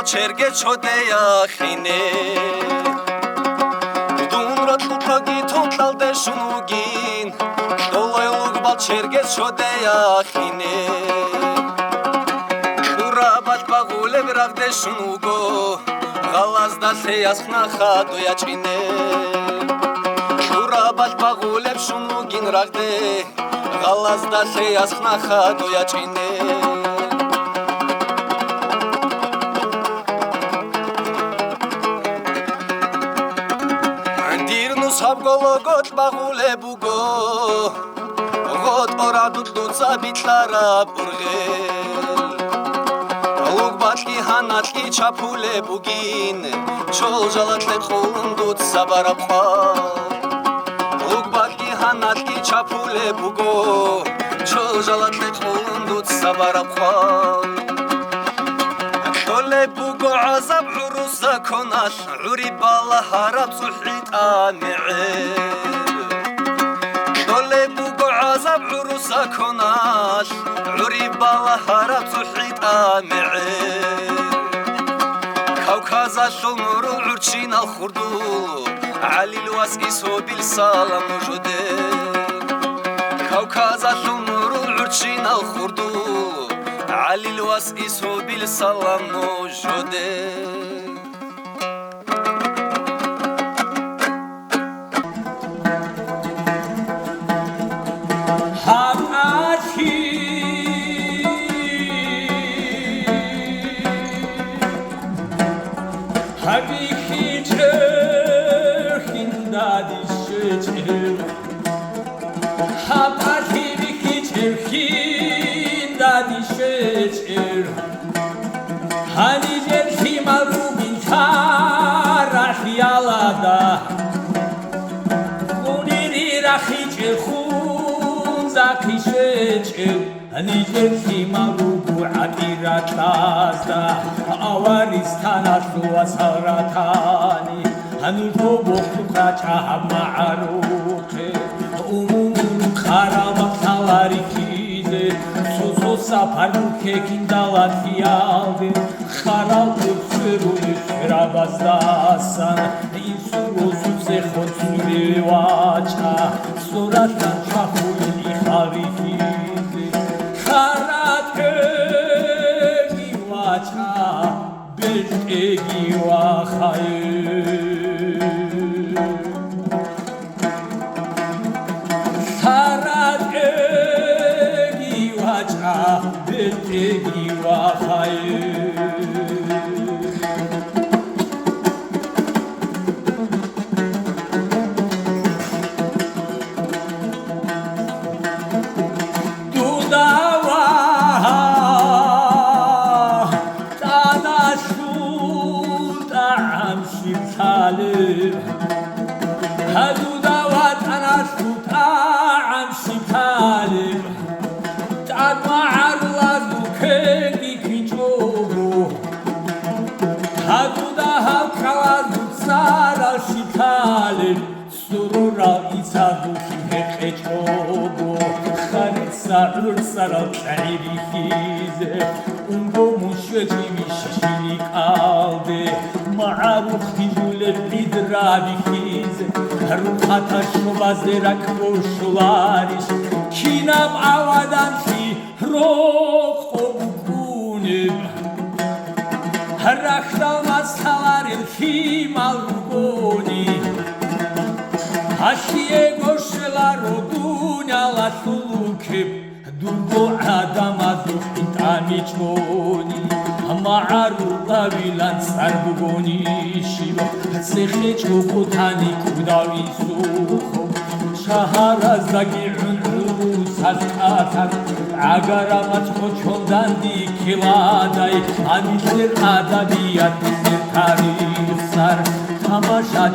Черге чодея хине Дунрат лукаги тонталде шунугин Долой лук бал черге чодея хине Урабат багуле бирагде шунуго Галазда сеясхна хаду ячине Урабат багуле шунугин рагде Галазда сеясхна хаду ячине Sabgolgot bagule bugo Got oradu dutsa bitlara burgel Lug batki hanatki chapule bugin Chol jalatle khulun dutsa barabkha Lug batki hanatki chapule bugo Chol jalatle khulun dutsa barabkha Tole bugo azab urusa konas Uri bala harab suhit ami'ir Tole bugo azab urusa konas Uri bala harab suhit ami'ir Kavkaza şulmuru urçin al khurdul Ali lwas iso bil salam jude Kavkaza şulmuru urçin al khurdul علي الواسئس بالسلام موجوده Hab ირადი შეჭერ ჰანიჯერ ხიმარუბინ ხარახიალადა უნირი რახიჭერ ხუნზახი შეჭერ ჰანიჯერ ხიმარუბუ ატირატაზდა ავარის თანაშოა სარათანი ანულთო ბოხუხაჭა მაარუხე ხარამა ხალარიქიზე სოსო საფარუხე კინდალათიალდე ხარალდე ცერული შრაბასდასან ისუროსუზე ხოცული ვაჭა სურათან ჩახული ხარიქიზე ხარატე გივაჭა ბეჭე გივახაე Saraltarifize mushajimi qalde ma'aruf hizule bidrabifize ruhata shubazera kvoshularis kinam avadansi roqobukunib harakhtal masalaril himalgoni ashie goshelaro dunyala sulukib Dugo adamazu itamichoni Ma'aru lavilan sarbugoni shiva Tsekhe chokotani kudavi suho Shaharaz dagi'un urusaz atar Agaramat kochondandi kiladai Anizir adabiyat izir tarif sar Tamasha